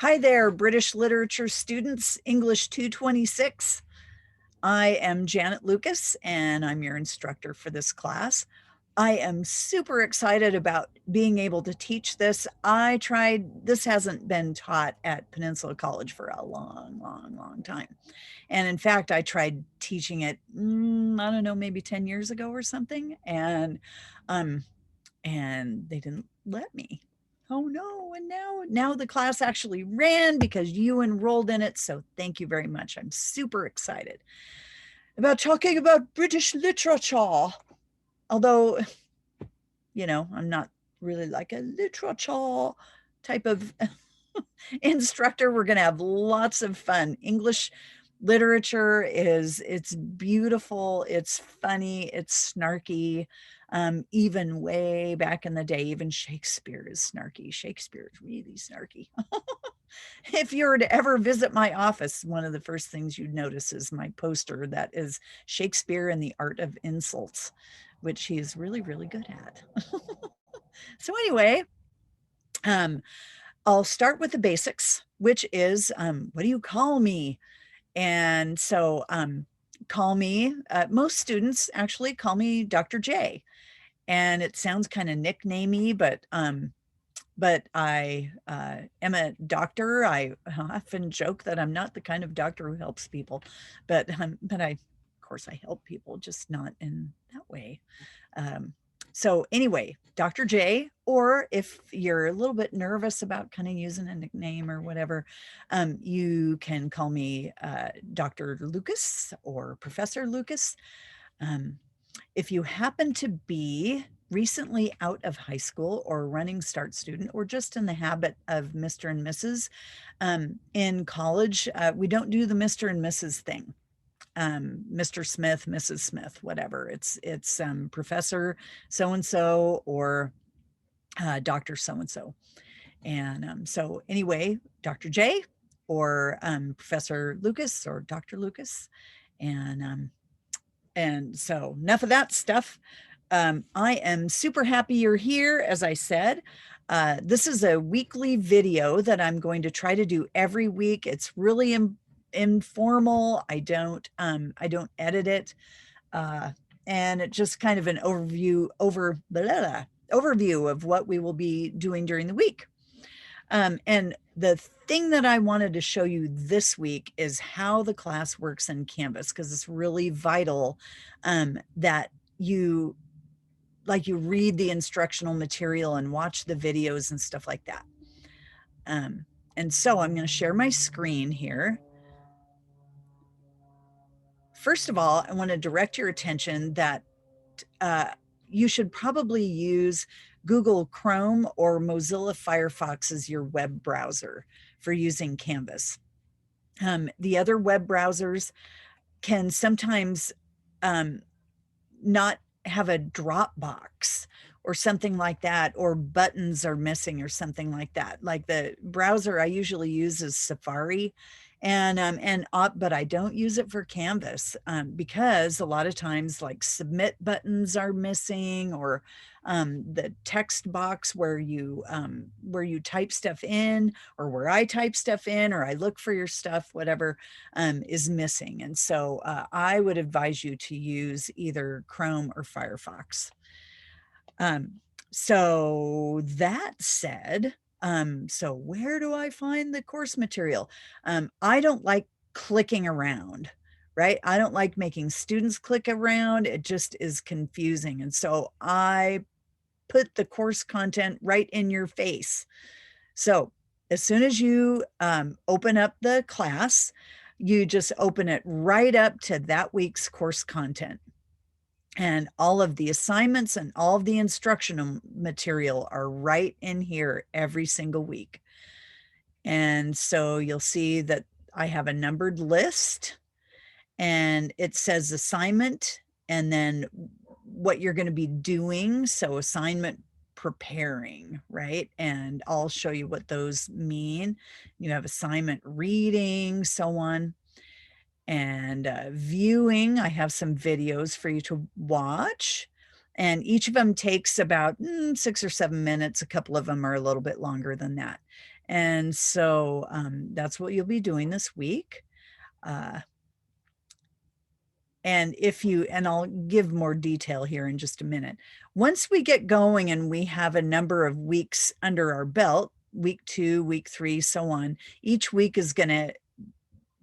Hi there, British literature students, English 226. I am Janet Lucas, and I'm your instructor for this class. I am super excited about being able to teach this. This hasn't been taught at Peninsula College for a long time. And in fact, I tried teaching it, I don't know, maybe 10 years ago or something. Um, and they didn't let me. Oh no, and now the class actually ran because you enrolled in it. So thank you very much. I'm super excited about talking about British literature. Although, I'm not really like a literature type of instructor. We're going to have lots of fun. English literature it's beautiful, it's funny, it's snarky. Even way back in the day, even Shakespeare is snarky. Shakespeare is really snarky. If you were to ever visit my office, one of the first things you'd notice is my poster that is Shakespeare and the Art of Insults, which he is really good at. So anyway, um, I'll start with the basics, which is what do you call me? And so call me, most students actually call me Dr. J. And it sounds kind of nicknamey, but I am a doctor. I often joke that I'm not the kind of doctor who helps people, but of course, I help people, just not in that way. Um, so anyway, Dr. J, or if you're a little bit nervous about kind of using a nickname or whatever, you can call me Dr. Lucas or Professor Lucas. Um, if you happen to be recently out of high school or a running start student or just in the habit of Mr. and Mrs. In college, we don't do the Mr. and Mrs. thing. Mr. Smith, Mrs. Smith, whatever. It's Professor so-and-so or Dr. So-and-so. And so anyway, Dr. J or Professor Lucas or Dr. Lucas. And so enough of that stuff. I am super happy you're here, as I said. This is a weekly video that I'm going to try to do every week. It's really informal. I don't edit it. And it's just kind of an overview of what we will be doing during the week. And the thing that I wanted to show you this week is how the class works in Canvas, because it's really vital that you read the instructional material and watch the videos and stuff like that. And so I'm going to share my screen here. First of all, I want to direct your attention that you should probably use Google Chrome or Mozilla Firefox as your web browser for using Canvas. The other web browsers can sometimes not have a drop box or something like that, or buttons are missing or something like that. Like the browser I usually use is Safari, but I don't use it for Canvas because a lot of times like submit buttons are missing, or the text box where you type stuff in, or where I type stuff in, or I look for your stuff, whatever, is missing. And so I would advise you to use either Chrome or Firefox. So that said, so where do I find the course material? I don't like clicking around, right? I don't like making students click around. It just is confusing. And so I put the course content right in your face. So as soon as you open up the class, you just open it right up to that week's course content. And all of the assignments and all of the instructional material are right in here every single week. And so you'll see that I have a numbered list, and it says assignment and then what you're going to be doing. So assignment preparing, right? And I'll show you what those mean. You have assignment reading, so on. And viewing, I have some videos for you to watch. And each of them takes about 6 or 7 minutes. A couple of them are a little bit longer than that. And so that's what you'll be doing this week. And I'll give more detail here in just a minute. Once we get going and we have a number of weeks under our belt, week 2, week 3, so on, each week is going to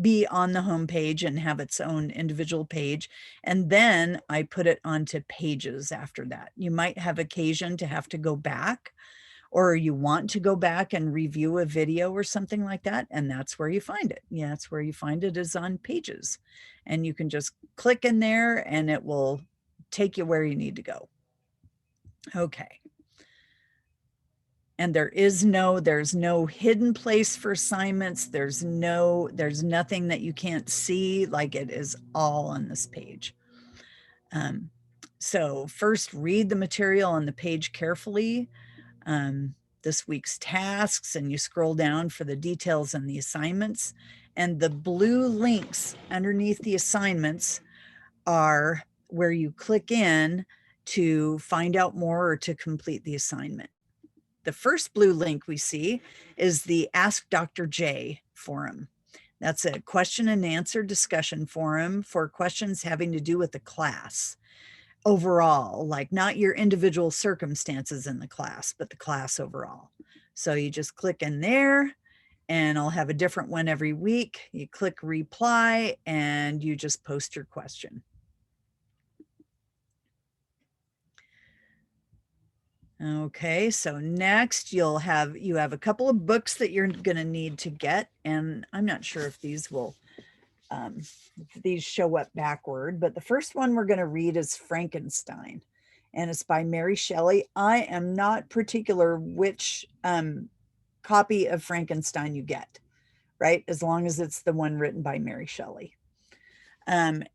be on the homepage and have its own individual page. And then I put it onto pages after that. You might have occasion to have to go back, or you want to go back and review a video or something like that. And that's where you find it. Yeah, that's where you find it, is on pages. And you can just click in there and it will take you where you need to go. Okay. And there's no hidden place for assignments. There's nothing that you can't see. Like, it is all on this page. So first, read the material on the page carefully. This week's tasks, and you scroll down for the details and the assignments. And the blue links underneath the assignments are where you click in to find out more or to complete the assignment. The first blue link we see is the Ask Dr. J forum. That's a question and answer discussion forum for questions having to do with the class overall, like not your individual circumstances in the class, but the class overall. So you just click in there, and I'll have a different one every week. You click reply and you just post your question. Okay, so next you have a couple of books that you're going to need to get, and I'm not sure if these show up backward, but the first one we're going to read is Frankenstein, and it's by Mary Shelley. I am not particular which copy of Frankenstein you get, right? As long as it's the one written by Mary Shelley. And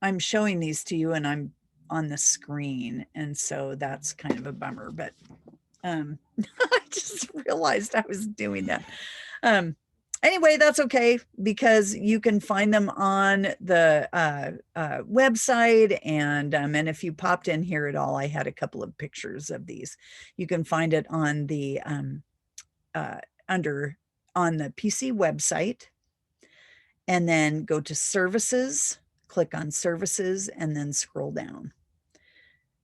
I'm showing these to you and I'm on the screen, and so that's kind of a bummer, but I just realized I was doing that. Anyway, that's okay, because you can find them on the website, and if you popped in here at all, I had a couple of pictures of these. You can find it on the on the PC website, and then go to services, click on services, and then scroll down.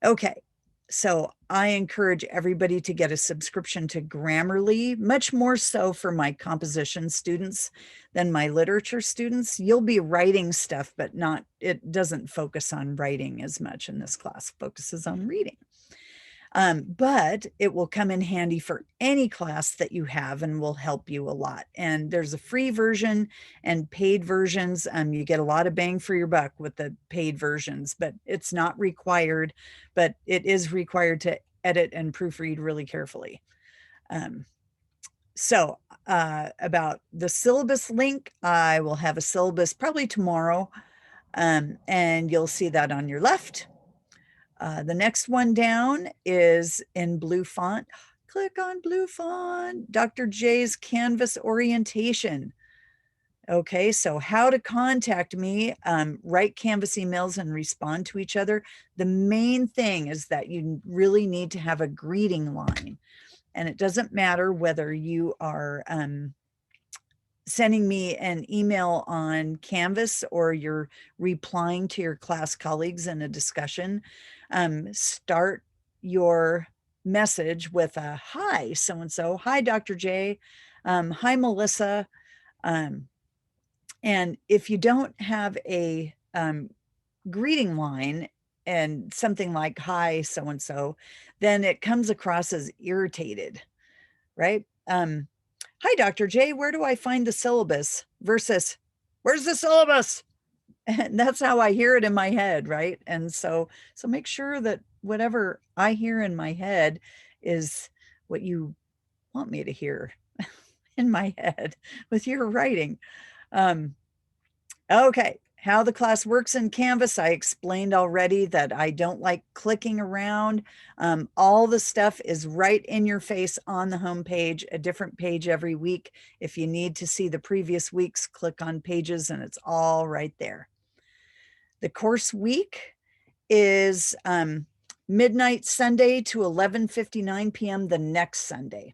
Okay, so I encourage everybody to get a subscription to Grammarly, much more so for my composition students than my literature students. You'll be writing stuff, but it doesn't focus on writing as much in this class, focuses on reading. But it will come in handy for any class that you have and will help you a lot. And there's a free version and paid versions. You get a lot of bang for your buck with the paid versions, but it's not required, but it is required to edit and proofread really carefully. So about the syllabus link, I will have a syllabus probably tomorrow, and you'll see that on your left. The next one down is in blue font. Click on blue font, Dr. J's Canvas orientation. Okay, so how to contact me, write Canvas emails and respond to each other. The main thing is that you really need to have a greeting line. And it doesn't matter whether you are sending me an email on Canvas or you're replying to your class colleagues in a discussion. Start your message with a hi, so-and-so. Hi, Dr. J. Hi, Melissa. And if you don't have a greeting line and something like hi, so-and-so, then it comes across as irritated, right? Hi, Dr. J, where do I find the syllabus? Versus, where's the syllabus? And that's how I hear it in my head, right? And so make sure that whatever I hear in my head is what you want me to hear in my head with your writing. Okay, how the class works in Canvas, I explained already that I don't like clicking around. All the stuff is right in your face on the home page, a different page every week. If you need to see the previous weeks, click on pages and it's all right there. The course week is midnight Sunday to 11:59 p.m. the next Sunday.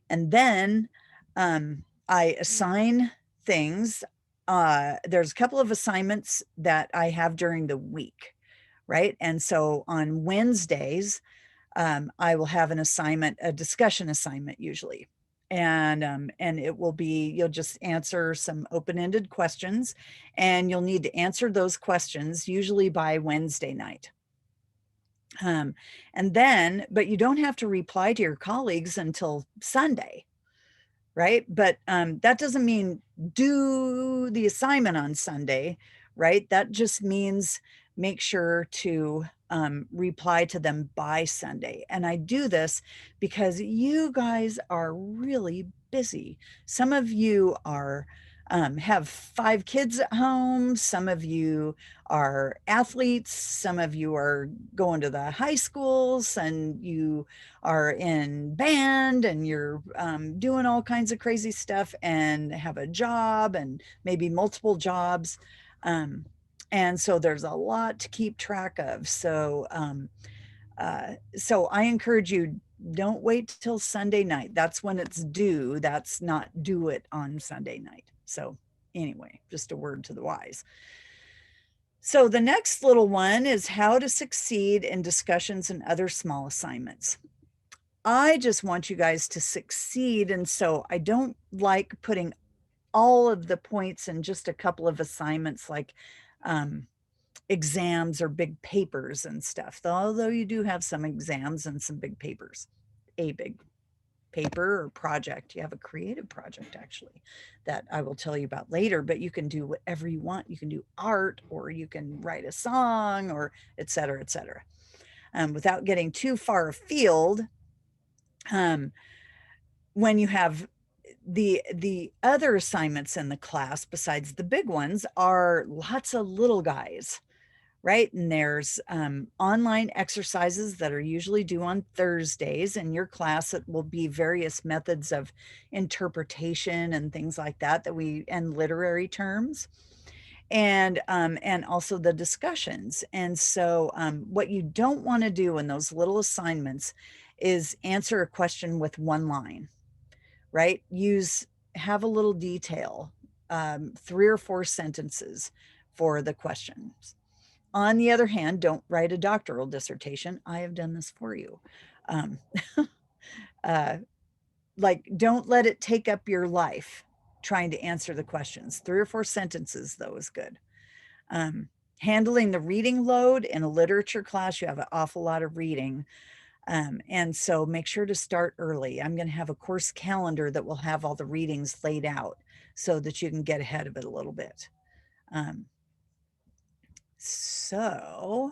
And then I assign things. There's a couple of assignments that I have during the week, right? And so on Wednesdays, I will have an assignment, a discussion assignment usually. And it will be, you'll just answer some open-ended questions, and you'll need to answer those questions usually by Wednesday night. And then, but you don't have to reply to your colleagues until Sunday, right? But that doesn't mean do the assignment on Sunday, right? That just means make sure to reply to them by Sunday. And I do this because you guys are really busy. Some of you are have 5 kids at home. Some of you are athletes. Some of you are going to the high schools, and you are in band, and you're doing all kinds of crazy stuff, and have a job and maybe multiple jobs. And so there's a lot to keep track of. So I encourage you, don't wait till Sunday night. That's when it's due. That's not do it on Sunday night. So anyway, just a word to the wise. So the next little one is how to succeed in discussions and other small assignments. I just want you guys to succeed. And so I don't like putting all of the points in just a couple of assignments like exams or big papers and stuff, although you do have some exams and some big papers. A big paper or project, you have a creative project actually that I will tell you about later, but you can do whatever you want. You can do art, or you can write a song, or et cetera, et cetera. Without getting too far afield, when you have the other assignments in the class besides the big ones are lots of little guys, right? And there's online exercises that are usually due on Thursdays. In your class, it will be various methods of interpretation and things like that and literary terms, and also the discussions. And so what you don't want to do in those little assignments is answer a question with one line, right? Have a little detail, 3 or 4 sentences for the questions. On the other hand, don't write a doctoral dissertation. I have done this for you. Like, don't let it take up your life trying to answer the questions. 3 or 4 sentences, though, is good. Handling the reading load in a literature class, you have an awful lot of reading. And so make sure to start early. I'm going to have a course calendar that will have all the readings laid out so that you can get ahead of it a little bit. So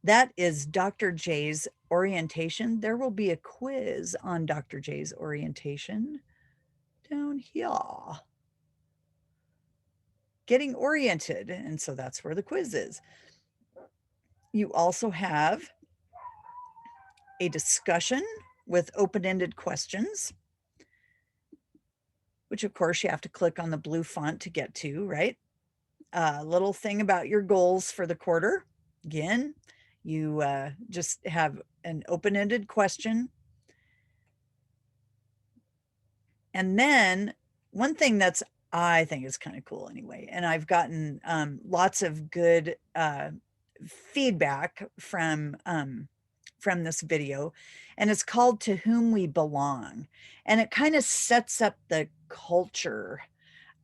that is Dr. J's orientation. There will be a quiz on Dr. J's orientation down here. Getting oriented. And so that's where the quiz is. You also have a discussion with open-ended questions, which of course you have to click on the blue font to get to, right? A little thing about your goals for the quarter. Again, you just have an open-ended question. And then one thing that's, I think is kind of cool anyway, and I've gotten lots of good feedback from this video, and it's called To Whom We Belong. And it kind of sets up the culture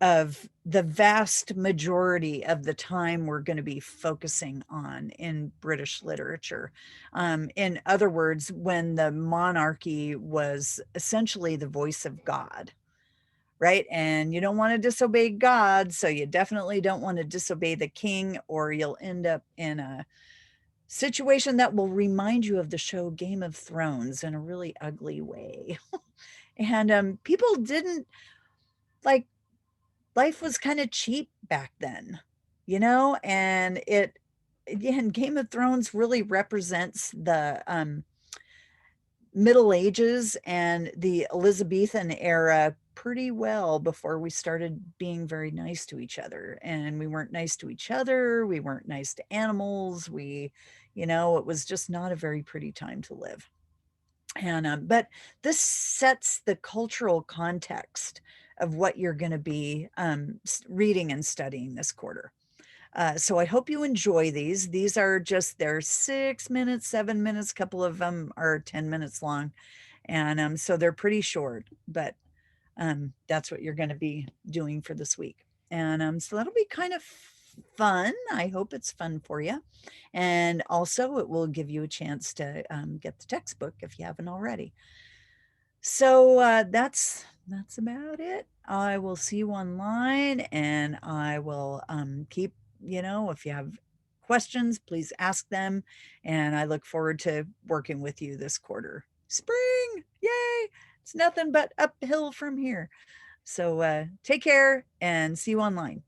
of the vast majority of the time we're going to be focusing on in British literature. In other words, when the monarchy was essentially the voice of God, right? And you don't want to disobey God, so you definitely don't want to disobey the king, or you'll end up in a situation that will remind you of the show Game of Thrones in a really ugly way. And people didn't like, life was kind of cheap back then, and again, Game of Thrones really represents the Middle Ages and the Elizabethan era pretty well, before we started being very nice to each other. And we weren't nice to each other. We weren't nice to animals. We, You know, it was just not a very pretty time to live. And but this sets the cultural context of what you're going to be reading and studying this quarter. So I hope you enjoy these. These are just, they're 6 minutes, 7 minutes, a couple of them are 10 minutes long. And so they're pretty short, but that's what you're going to be doing for this week. And so that'll be kind of fun. I hope it's fun for you. And also, it will give you a chance to get the textbook if you haven't already. So that's about it. I will see you online, and I will keep, you know, if you have questions, please ask them. And I look forward to working with you this quarter. Spring, yay! It's nothing but uphill from here. So take care and see you online.